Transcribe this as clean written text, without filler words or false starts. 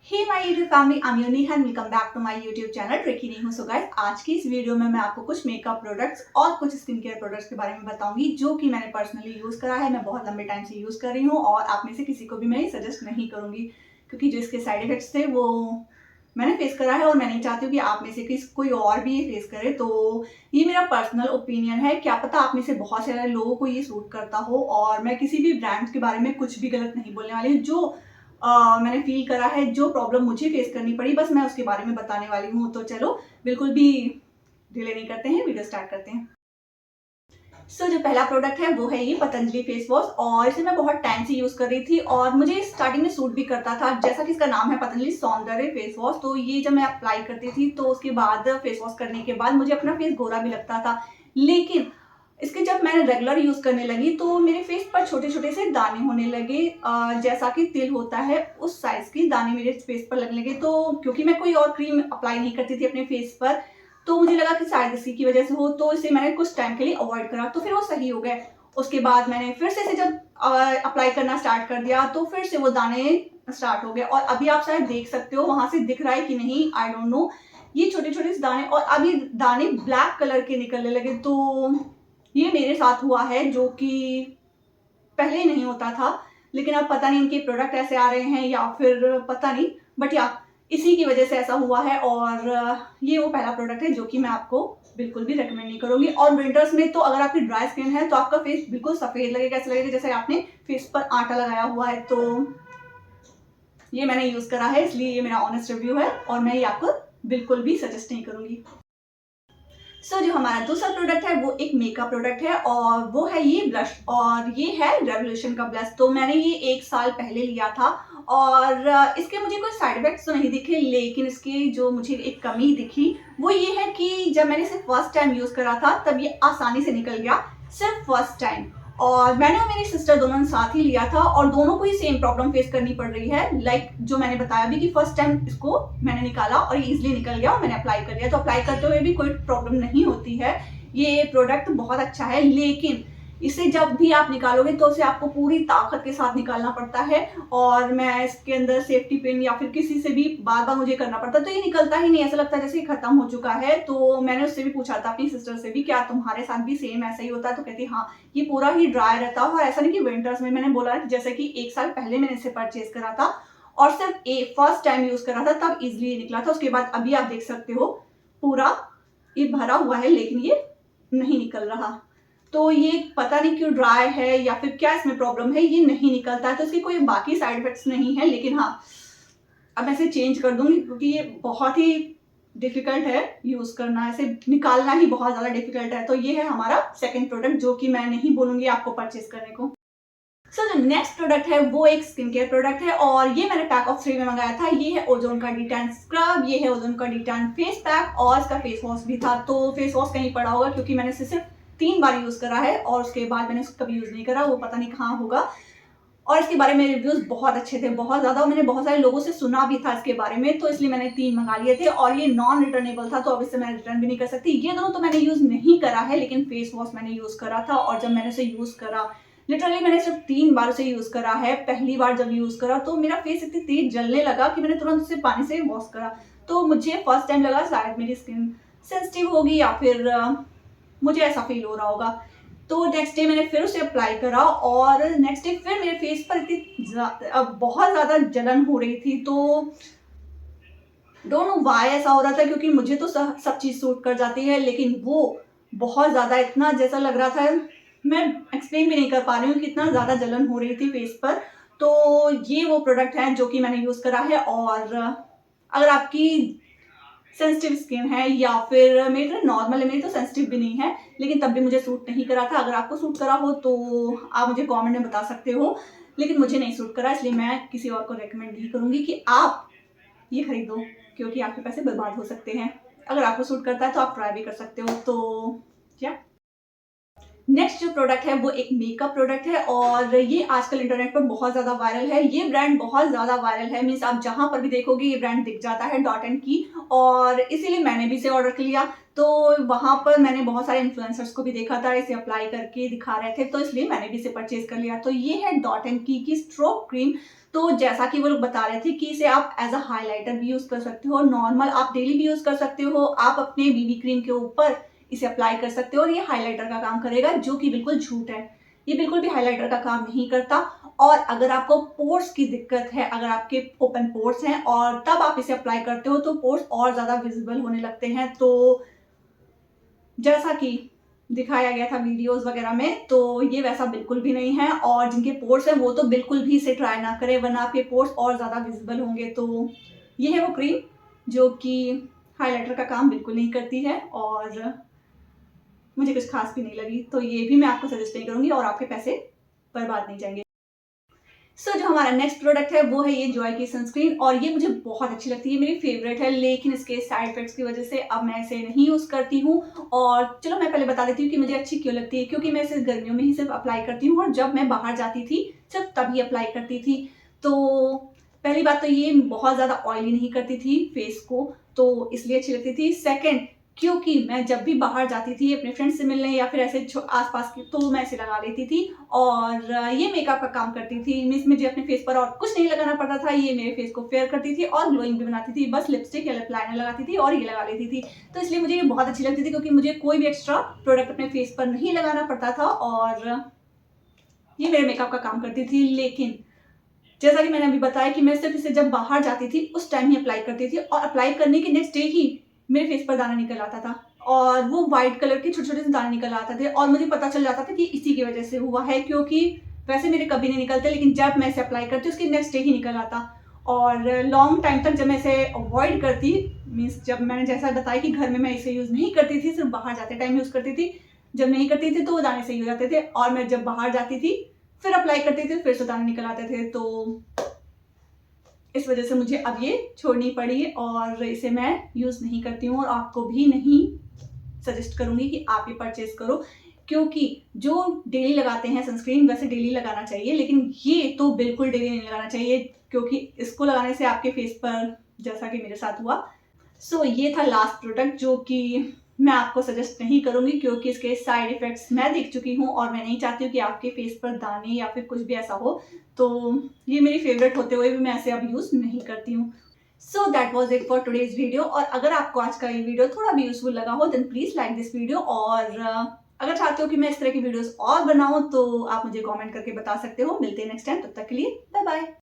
Hey my YouTube family, I am unique and welcome back to my YouTube channel tricky नहीं हूँ। So guys, आज की इस video में मैं आपको कुछ मेकअप प्रोडक्ट्स और कुछ स्किन केयर प्रोडक्ट्स के बारे में बताऊंगी जो कि मैंने पर्सनली यूज करा है। मैं बहुत लंबे टाइम से यूज कर रही हूँ और आप में से किसी को भी मैं सजेस्ट नहीं करूंगी, क्योंकि जो इसके साइड इफेक्ट्स थे वो मैंने फेस करा है और मैं नहीं चाहती हूँ कि आप में से कोई और भी ये फेस करे। तो ये मेरा पर्सनल ओपिनियन है, क्या पता आप में से बहुत सारे लोगों को ये सूट करता हो। और मैं किसी भी ब्रांड के बारे में कुछ भी गलत नहीं बोलने वाली हूँ। जो मैंने फील करा है, जो प्रॉब्लम मुझे फेस करनी पड़ी, बस मैं उसके बारे में बताने वाली हूँ। तो चलो बिल्कुल भी डिले नहीं करते हैं, वीडियो स्टार्ट करते हैं। जो पहला प्रोडक्ट है वो है ये पतंजलि फेस वॉश, और इसे मैं बहुत टाइम से यूज कर रही थी और मुझे स्टार्टिंग में सूट भी करता था। जैसा कि इसका नाम है पतंजलि सौंदर्य फेस वॉश, तो ये जब मैं अप्लाई करती थी तो उसके बाद फेस वॉश करने के बाद मुझे अपना फेस गोरा भी लगता था। लेकिन इसके जब मैंने रेगुलर यूज करने लगी तो मेरे फेस पर छोटे छोटे से दाने होने लगे, जैसा कि तिल होता है उस साइज के दाने मेरे फेस पर लगने लगे। तो क्योंकि मैं कोई और क्रीम अप्लाई नहीं करती थी अपने फेस पर, तो मुझे लगा कि शायद इसी की वजह से हो, तो इसे मैंने कुछ टाइम के लिए अवॉइड करा, तो फिर वो सही हो गए। उसके बाद मैंने फिर से इसे जब अप्लाई करना स्टार्ट कर दिया तो फिर से वो दाने स्टार्ट हो गए, और अभी आप शायद देख सकते हो, वहां से दिख रहा है कि नहीं आई डोंट नो, ये छोटे छोटे दाने, और अभी दाने ब्लैक कलर के निकलने लगे। तो ये मेरे साथ हुआ है, जो कि पहले नहीं होता था। लेकिन अब पता नहीं इनके प्रोडक्ट ऐसे आ रहे हैं या फिर पता नहीं, बट या इसी की वजह से ऐसा हुआ है। और ये वो पहला प्रोडक्ट है जो कि मैं आपको बिल्कुल भी रेकमेंड नहीं करूंगी। और विंटर्स में तो अगर आपकी ड्राई स्किन है तो आपका फेस बिल्कुल सफेद लगेगा, ऐसा लगेगा जैसे आपने फेस पर आटा लगाया हुआ है। तो ये मैंने यूज करा है, इसलिए ये मेरा ऑनेस्ट रिव्यू है और मैं ये आपको बिल्कुल भी सजेस्ट नहीं करूंगी। जो हमारा दूसरा प्रोडक्ट है वो एक मेकअप प्रोडक्ट है और वो है ये ब्लश, और ये है रेवोल्यूशन का ब्लश। तो मैंने ये 1 साल पहले लिया था और इसके मुझे कोई साइड इफेक्ट्स तो नहीं दिखे, लेकिन इसकी जो मुझे एक कमी दिखी वो ये है कि जब मैंने इसे फर्स्ट टाइम यूज करा था तब ये आसानी से निकल गया, सिर्फ फर्स्ट टाइम। और मैंने और मेरी सिस्टर दोनों ने साथ ही लिया था और दोनों को ही सेम प्रॉब्लम फेस करनी पड़ रही है। लाइक जो मैंने बताया भी कि फर्स्ट टाइम इसको मैंने निकाला और ये इजिली निकल गया और मैंने अप्लाई कर लिया, तो अप्लाई करते हुए भी कोई प्रॉब्लम नहीं होती है। ये प्रोडक्ट बहुत अच्छा है, लेकिन इसे जब भी आप निकालोगे तो उसे आपको पूरी ताकत के साथ निकालना पड़ता है। और मैं इसके अंदर सेफ्टी पिन या फिर किसी से भी बार बार मुझे करना पड़ता है, तो ये निकलता ही नहीं, ऐसा लगता है जैसे खत्म हो चुका है। तो मैंने उससे भी पूछा था, अपनी सिस्टर से भी, क्या तुम्हारे साथ भी सेम ऐसा ही होता है? तो कहती हाँ, ये पूरा ही ड्राई रहता है। और ऐसा नहीं कि विंटर्स में, मैंने बोला जैसे कि 1 साल पहले मैंने इसे परचेज करा था और सिर्फ फर्स्ट टाइम यूज करा था, तब इजिली निकला था। उसके बाद अभी आप देख सकते हो पूरा ये भरा हुआ है लेकिन ये नहीं निकल रहा। तो ये पता नहीं क्यों ड्राई है या फिर क्या इसमें प्रॉब्लम है, ये नहीं निकलता है। तो इसके कोई बाकी साइड इफेक्ट्स नहीं है, लेकिन हाँ, अब मैं इसे चेंज कर दूंगी क्योंकि ये बहुत ही डिफिकल्ट है यूज करना, इसे निकालना ही बहुत ज्यादा डिफिकल्ट है। तो ये है हमारा सेकंड प्रोडक्ट, जो कि मैं नहीं बोलूंगी आपको परचेज करने को। जो नेक्स्ट प्रोडक्ट है वो एक स्किन केयर प्रोडक्ट है और ये मैंने पैक ऑफ 3 में मंगाया था। ये है ओजोन का डी-टैन स्क्रब, ये है ओजोन का डी-टैन फेस पैक, और इसका फेस वॉश भी था। तो फेस वॉश कहीं पड़ा होगा क्योंकि मैंने इसे सिर्फ 3 बार यूज करा है और उसके बाद मैंने उसको कभी यूज नहीं करा, वो पता नहीं कहाँ होगा। और इसके बारे में रिव्यूज बहुत अच्छे थे, बहुत ज्यादा, और मैंने बहुत सारे लोगों से सुना भी था इसके बारे में, तो इसलिए मैंने 3 मंगा लिए थे। और ये नॉन रिटर्नेबल था, तो अब इससे मैं रिटर्न भी नहीं कर सकती। ये दोनों तो मैंने यूज नहीं करा है, लेकिन फेस वॉश मैंने यूज करा था। और जब मैंने उसे यूज करा, लिटरली मैंने सिर्फ 3 बार उसे यूज करा है। पहली बार जब यूज करा तो मेरा फेस इतनी तेज जलने लगा कि मैंने तुरंत उसे पानी से वॉश करा। तो मुझे फर्स्ट टाइम लगा शायद मेरी स्किन सेंसिटिव होगी या फिर मुझे ऐसा फील हो रहा होगा। तो नेक्स्ट डे मैंने फिर उसे अप्लाई करा और नेक्स्ट डे फिर मेरे फेस पर इतनी बहुत ज्यादा जलन हो रही थी। तो डोंट नो व्हाई ऐसा हो रहा था, क्योंकि मुझे तो सब चीज सूट कर जाती है, लेकिन वो बहुत ज्यादा, इतना जैसा लग रहा था, मैं एक्सप्लेन भी नहीं कर पा रही हूँ कि इतना ज्यादा जलन हो रही थी फेस पर। तो ये वो प्रोडक्ट है जो कि मैंने यूज करा है। और अगर आपकी सेंसिटिव स्किन है या फिर मेरी तरह नॉर्मल है, मेरी तो सेंसिटिव भी नहीं है, लेकिन तब भी मुझे सूट नहीं करा था। अगर आपको सूट करा हो तो आप मुझे कमेंट में बता सकते हो, लेकिन मुझे नहीं सूट करा, इसलिए मैं किसी और को रेकमेंड नहीं करूंगी कि आप ये खरीदो, क्योंकि आपके पैसे बर्बाद हो सकते हैं। अगर आपको सूट करता है तो आप ट्राई भी कर सकते हो। तो क्या नेक्स्ट जो प्रोडक्ट है वो एक मेकअप प्रोडक्ट है और ये आजकल इंटरनेट पर बहुत ज्यादा वायरल है। ये ब्रांड बहुत ज्यादा वायरल है, मीन्स आप जहां पर भी देखोगे ये ब्रांड दिख जाता है, डॉट एंड की। और इसीलिए मैंने भी इसे ऑर्डर कर लिया। तो वहाँ पर मैंने बहुत सारे इन्फ्लुएंसर्स को भी देखा था, इसे अप्लाई करके दिखा रहे थे, तो इसलिए मैंने भी इसे परचेज कर लिया। तो ये है डॉट एंड की स्ट्रोक क्रीम। तो जैसा कि वो लोग बता रहे थे कि इसे आप एज अ हाइलाइटर भी यूज कर सकते हो, नॉर्मल आप डेली भी यूज कर सकते हो, आप अपने बीबी क्रीम के ऊपर इसे अप्लाई कर सकते हो और ये हाइलाइटर का काम करेगा, जो कि बिल्कुल झूठ है। ये बिल्कुल भी हाइलाइटर का काम नहीं करता। और अगर आपको पोर्स की दिक्कत है, अगर आपके ओपन पोर्स हैं और तब आप इसे अप्लाई करते हो तो पोर्स और ज्यादा विजिबल होने लगते हैं, तो जैसा कि दिखाया गया था वीडियोस वगैरह में, तो ये वैसा बिल्कुल भी नहीं है। और जिनके पोर्स हैं वो तो बिल्कुल भी इसे ट्राई ना करें, वरना आपके पोर्स और ज़्यादा विजिबल होंगे। तो ये है वो क्रीम जो कि हाइलाइटर का काम बिल्कुल नहीं करती है और मुझे कुछ खास भी नहीं लगी, तो ये भी मैं आपको सजेस्ट नहीं करूँगी और आपके पैसे बर्बाद नहीं जाएंगे। जो हमारा नेक्स्ट प्रोडक्ट है वो है ये जॉय की सनस्क्रीन, और ये मुझे बहुत अच्छी लगती है, मेरी फेवरेट है, लेकिन इसके साइड इफेक्ट्स की वजह से अब मैं इसे नहीं यूज़ करती हूँ। और चलो मैं पहले बता देती हूँ कि मुझे अच्छी क्यों लगती है, क्योंकि मैं इसे गर्मियों में ही सिर्फ अप्लाई करती हूँ और जब मैं बाहर जाती थी सिर्फ तभी अप्लाई करती थी। तो पहली बात तो ये बहुत ज़्यादा ऑयली नहीं करती थी फेस को, तो इसलिए अच्छी लगती थी। सेकेंड, क्योंकि मैं जब भी बाहर जाती थी अपने फ्रेंड्स से मिलने या फिर ऐसे आसपास की, तो मैं इसे लगा लेती थी और ये मेकअप का काम करती थी। मीन्स मुझे अपने फेस पर और कुछ नहीं लगाना पड़ता था, ये मेरे फेस को फेयर करती थी और ग्लोइंग भी बनाती थी। बस लिपस्टिक या लिप लाइनर लगाती थी और ये लगा लेती थी। तो इसलिए मुझे ये बहुत अच्छी लगती थी, क्योंकि मुझे कोई भी एक्स्ट्रा प्रोडक्ट अपने फेस पर नहीं लगाना पड़ता था और ये मेरे मेकअप का काम करती थी। लेकिन जैसा कि मैंने अभी बताया कि मैं सिर्फ इसे जब बाहर जाती थी उस टाइम ही अप्लाई करती थी, और अप्लाई करने के नेक्स्ट डे ही मेरे फेस पर दाना निकल आता था और वो व्हाइट कलर के छोटे छोटे से दाने निकल आते थे और मुझे पता चल जाता था कि इसी की वजह से हुआ है, क्योंकि वैसे मेरे कभी नहीं निकलते, लेकिन जब मैं इसे अप्लाई करती उसके नेक्स्ट डे ही निकल आता। और लॉन्ग टाइम तक जब मैं इसे अवॉइड करती, मीन्स जब मैंने जैसा बताया कि घर में मैं इसे यूज़ नहीं करती थी, सिर्फ बाहर जाते टाइम यूज़ करती थी, जब नहीं करती थी तो वो दाने सही हो जाते थे, और मैं जब बाहर जाती थी फिर अप्लाई करती थी फिर से दाने निकल आते थे। तो इस वजह से मुझे अब ये छोड़नी पड़ी और इसे मैं यूज़ नहीं करती हूँ और आपको भी नहीं सजेस्ट करूँगी कि आप ये परचेज करो, क्योंकि जो डेली लगाते हैं सनस्क्रीन वैसे डेली लगाना चाहिए, लेकिन ये तो बिल्कुल डेली नहीं लगाना चाहिए, क्योंकि इसको लगाने से आपके फेस पर, जैसा कि मेरे साथ हुआ। ये था लास्ट प्रोडक्ट जो कि मैं आपको सजेस्ट नहीं करूँगी, क्योंकि इसके साइड इफ़ेक्ट्स मैं देख चुकी हूँ और मैं नहीं चाहती हूँ कि आपके फेस पर दाने या फिर कुछ भी ऐसा हो। तो ये मेरी फेवरेट होते हुए भी मैं ऐसे अब यूज़ नहीं करती हूँ। That was it for today's video, और अगर आपको आज का ये वीडियो थोड़ा भी यूज़फुल लगा हो then please like this video, और अगर चाहते हो कि मैं इस तरह की वीडियोज़ और बनाऊँ तो आप मुझे कमेंट करके बता सकते हो। मिलते हैं नेक्स्ट टाइम, तब तक के लिए बाय बाय।